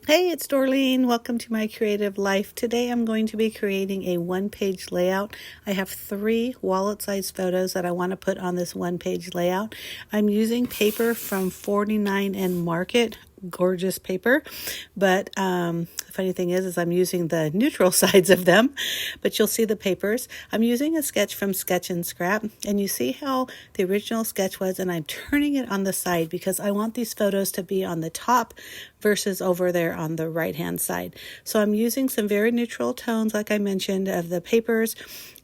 Hey, it's Dorleen. Welcome to my creative life. Today I'm going to be creating a one-page layout. I have 3 wallet-sized photos that I want to put on this one-page layout. I'm using paper from 49 and Market. Gorgeous paper, but the funny thing is I'm using the neutral sides of them, but you'll see the papers. I'm using a sketch from Sketch and Scrap, and you see how the original sketch was, and I'm turning it on the side because I want these photos to be on the top versus over there on the right hand side. So I'm using some very neutral tones, like I mentioned, of the papers,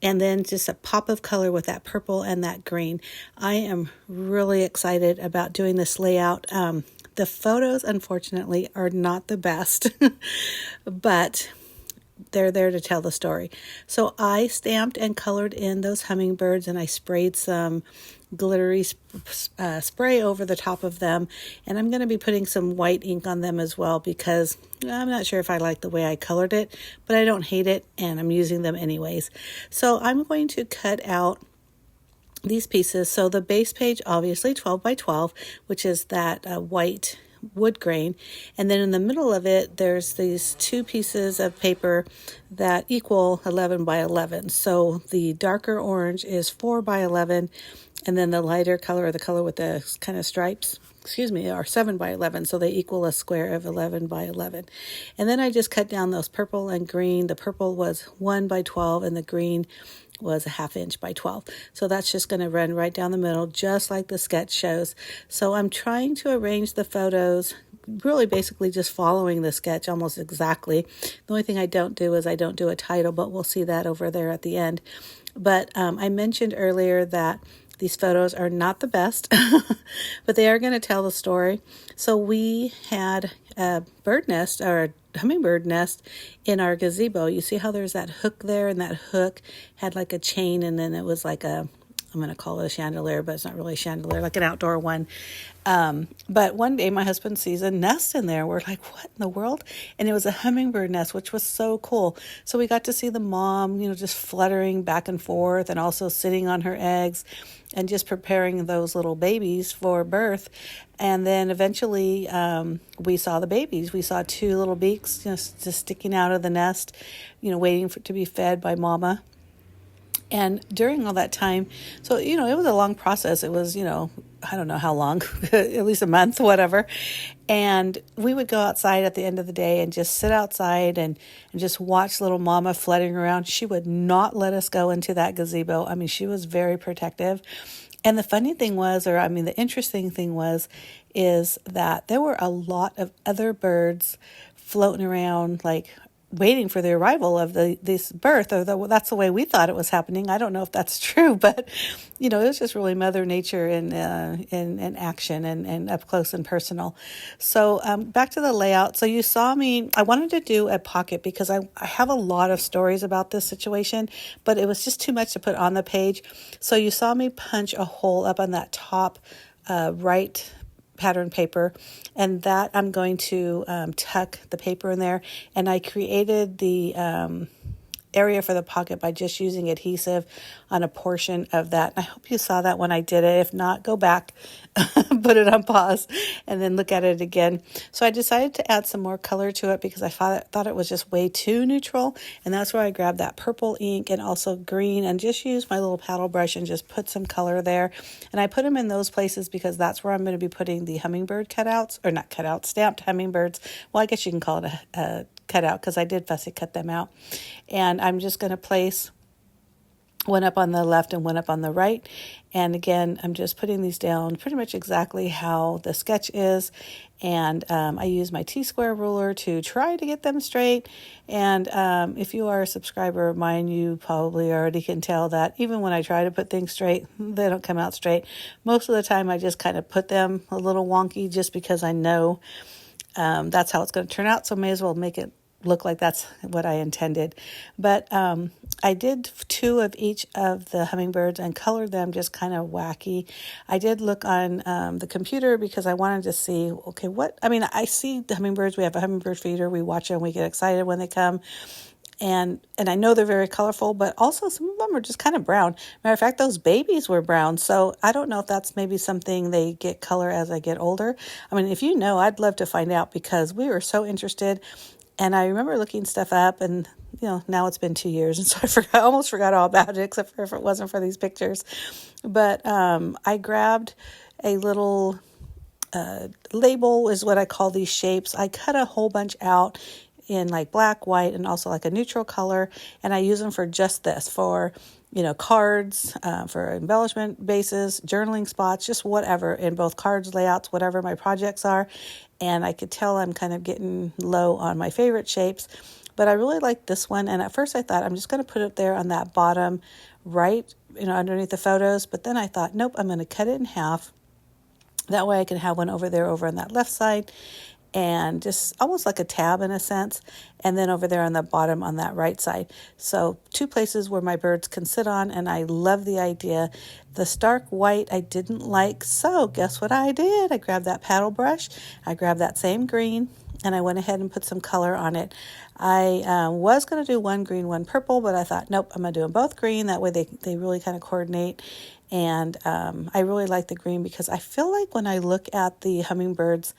and then just a pop of color with that purple and that green. I am really excited about doing this layout. The photos, unfortunately, are not the best, but they're there to tell the story. So I stamped and colored in those hummingbirds, and I sprayed some glittery spray over the top of them, and I'm going to be putting some white ink on them as well because I'm not sure if I like the way I colored it, but I don't hate it, and I'm using them anyways. So I'm going to cut out these pieces. So the base page, obviously 12 by 12, which is that white wood grain, and then in the middle of it there's these 2 pieces of paper that equal 11 by 11. So the darker orange is 4 by 11, and then the lighter color, or the color with the kind of stripes, are 7 by 11, so they equal a square of 11 by 11. And then I just cut down those purple and green. The purple was 1 by 12 and the green was a 1/2 inch by 12. So that's just going to run right down the middle, just like the sketch shows. So I'm trying to arrange the photos, really basically just following the sketch almost exactly. The only thing I don't do is I don't do a title, but we'll see that over there at the end. But I mentioned earlier that these photos are not the best, but they are going to tell the story. So we had a bird nest, or a hummingbird nest, in our gazebo. You see how there's that hook there, and that hook had like a chain, and then it was like a, I'm going to call it a chandelier, but it's not really a chandelier, like an outdoor one. But one day my husband sees a nest in there. We're like, what in the world? And it was a hummingbird nest, which was so cool. So we got to see the mom, just fluttering back and forth, and also sitting on her eggs and just preparing those little babies for birth. And then eventually we saw the babies. We saw 2 little beaks just sticking out of the nest, waiting to be fed by mama. And during all that time, so, it was a long process. It was, I don't know how long, at least a month, whatever. And we would go outside at the end of the day and just sit outside and just watch little mama fluttering around. She would not let us go into that gazebo. I mean, she was very protective. And the funny thing was, the interesting thing is that there were a lot of other birds floating around, like waiting for the arrival of this birth, or that's the way we thought it was happening. I don't know if that's true, but it was just really Mother Nature in action and up close and personal. So back to the layout. So you saw me. I wanted to do a pocket because I have a lot of stories about this situation, but it was just too much to put on the page. So you saw me punch a hole up on that top right pattern paper, and that I'm going to tuck the paper in there. And I created the area for the pocket by just using adhesive on a portion of that. I hope you saw that when I did it. If not, go back, put it on pause, and then look at it again. So I decided to add some more color to it because I thought it was just way too neutral, and that's where I grabbed that purple ink and also green and just used my little paddle brush and just put some color there. And I put them in those places because that's where I'm going to be putting the hummingbird cutouts, or not cutouts, stamped hummingbirds. Well, I guess you can call it a cutout because I did fussy cut them out. And I'm just going to place one up on the left and one up on the right. And again, I'm just putting these down pretty much exactly how the sketch is. And I use my T-square ruler to try to get them straight. And if you are a subscriber of mine, you probably already can tell that even when I try to put things straight, they don't come out straight. Most of the time, I just kind of put them a little wonky just because I know that's how it's going to turn out. So may as well make it look like that's what I intended. But I did 2 of each of the hummingbirds and colored them just kind of wacky. I did look on the computer because I wanted to see, I see the hummingbirds. We have a hummingbird feeder. We watch them. We get excited when they come. And I know they're very colorful, but also some of them are just kind of brown. Matter of fact, those babies were brown. So I don't know if that's maybe something they get color as I get older. I mean, if you know, I'd love to find out because we were so interested. And I remember looking stuff up, and now it's been 2 years, and so I almost forgot all about it, except for if it wasn't for these pictures. But I grabbed a little label, is what I call these shapes. I cut a whole bunch out in like black, white, and also like a neutral color, and I use them for just this, for cards, for embellishment bases, journaling spots, just whatever, in both cards, layouts, whatever my projects are. And I could tell I'm kind of getting low on my favorite shapes, but I really like this one. And at first I thought I'm just going to put it there on that bottom right, underneath the photos. But then I thought, nope, I'm going to cut it in half. That way I can have one over there over on that left side, and just almost like a tab in a sense, and then over there on the bottom on that right side. So 2 places where my birds can sit on, and I love the idea. The stark white I didn't like, so guess what I did? I grabbed that paddle brush, I grabbed that same green, and I went ahead and put some color on it. I was going to do one green, one purple, but I thought, nope, I'm going to do them both green. That way they really kind of coordinate. And I really like the green because I feel like when I look at the hummingbirds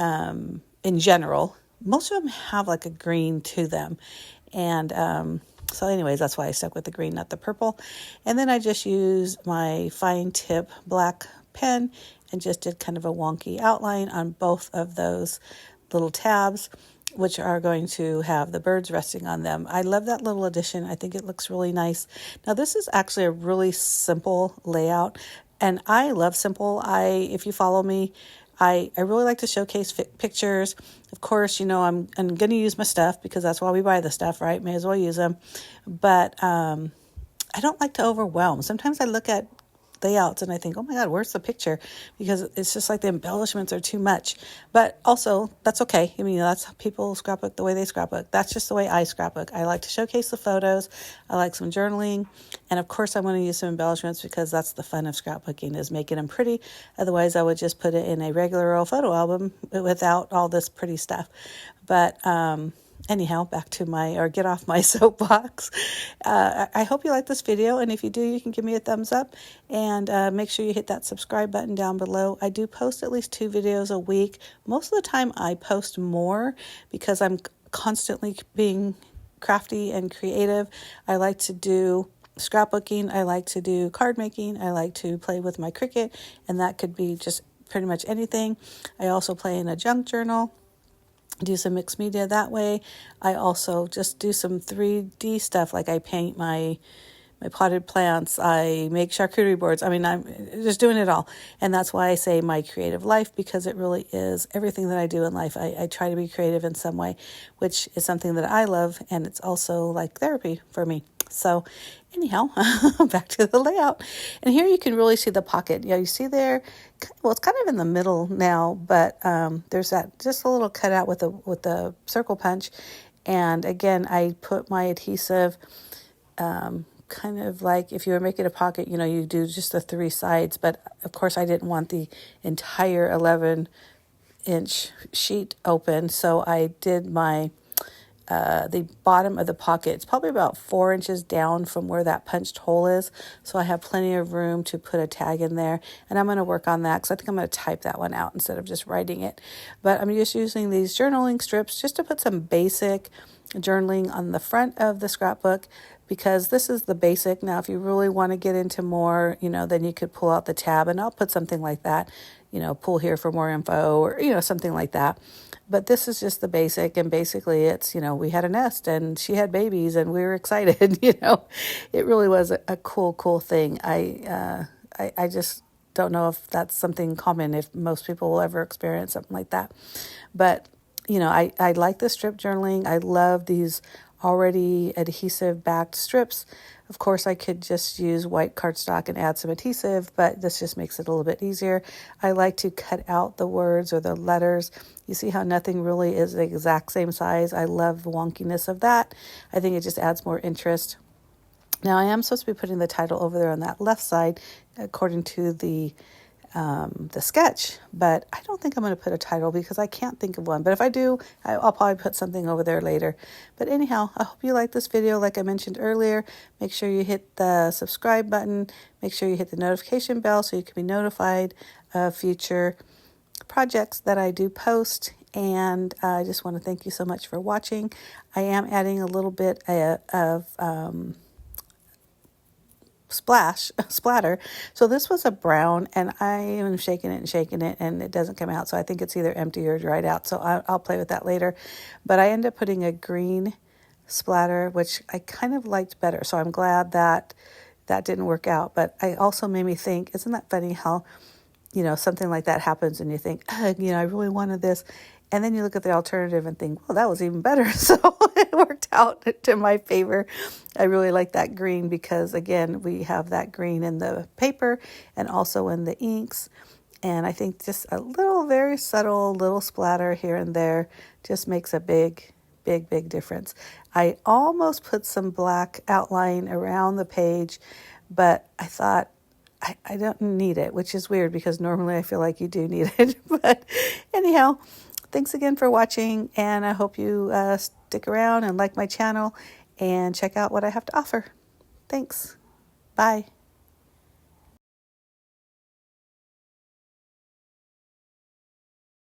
in general, most of them have like a green to them. And so anyways, that's why I stuck with the green, not the purple. And then I just used my fine tip black pen and just did kind of a wonky outline on both of those little tabs, which are going to have the birds resting on them. I love that little addition. I think it looks really nice. Now, this is actually a really simple layout, and I love simple. If you follow me, I really like to showcase pictures. Of course, I'm going to use my stuff because that's why we buy the stuff, right? May as well use them. But I don't like to overwhelm. Sometimes I look at layouts and I think, oh my God, where's the picture? Because it's just like the embellishments are too much. But also, that's okay. I mean, that's how people scrapbook the way they scrapbook. That's just the way I scrapbook. I like to showcase the photos. I like some journaling. And of course, I want to use some embellishments because that's the fun of scrapbooking, is making them pretty. Otherwise, I would just put it in a regular old photo album without all this pretty stuff. But anyhow, get off my soapbox. I hope you like this video, and if you do, you can give me a thumbs up, and make sure you hit that subscribe button down below. I do post at least 2 videos a week. Most of the time I post more because I'm constantly being crafty and creative. I like to do scrapbooking, I like to do card making, I like to play with my Cricut, and that could be just pretty much anything. I also play in a junk journal, do some mixed media that way. I also just do some 3D stuff, like I paint my potted plants, I make charcuterie boards. I mean, I'm just doing it all. And that's why I say my creative life, because it really is everything that I do in life. I try to be creative in some way, which is something that I love, and it's also like therapy for me. So anyhow, back to the layout. And here you can really see the pocket. You see there, well, it's kind of in the middle now, but there's that just a little cutout with the circle punch. And again, I put my adhesive kind of like if you were making a pocket, you do just the 3 sides. But of course, I didn't want the entire 11-inch sheet open, so I did the bottom of the pocket. It's probably about 4 inches down from where that punched hole is. So I have plenty of room to put a tag in there. And I'm going to work on that because I think I'm going to type that one out instead of just writing it. But I'm just using these journaling strips just to put some basic journaling on the front of the scrapbook, because this is the basic. Now, if you really want to get into more, then you could pull out the tab, and I'll put something like that, pull here for more info, or, something like that. But this is just the basic, and basically it's, we had a nest and she had babies and we were excited, It really was a cool thing. I just don't know if that's something common, if most people will ever experience something like that. But, I like the strip journaling. I love these already adhesive backed strips. Of course, I could just use white cardstock and add some adhesive, but this just makes it a little bit easier. I like to cut out the words or the letters. You see how nothing really is the exact same size. I love the wonkiness of that. I think it just adds more interest. Now, I am supposed to be putting the title over there on that left side, according to the the sketch, but I don't think I'm going to put a title because I can't think of one. But if I do, I'll probably put something over there later. But anyhow, I hope you like this video. Like I mentioned earlier, make sure you hit the subscribe button. Make sure you hit the notification bell so you can be notified of future projects that I do post. And I just want to thank you so much for watching. I am adding a little bit of splatter. So this was a brown, and I am shaking it, and it doesn't come out. So I think it's either empty or dried out. So I'll play with that later. But I end up putting a green splatter, which I kind of liked better. So I'm glad that that didn't work out. But I also made me think, isn't that funny how, something like that happens and you think, I really wanted this. And then you look at the alternative and think, well, that was even better. So it worked out to my favor. I really like that green because, again, we have that green in the paper and also in the inks. And I think just a little, very subtle little splatter here and there just makes a big difference. I almost put some black outline around the page, but I thought, I don't need it, which is weird because normally I feel like you do need it. But anyhow, thanks again for watching, and I hope you stick around and like my channel and check out what I have to offer. Thanks. Bye.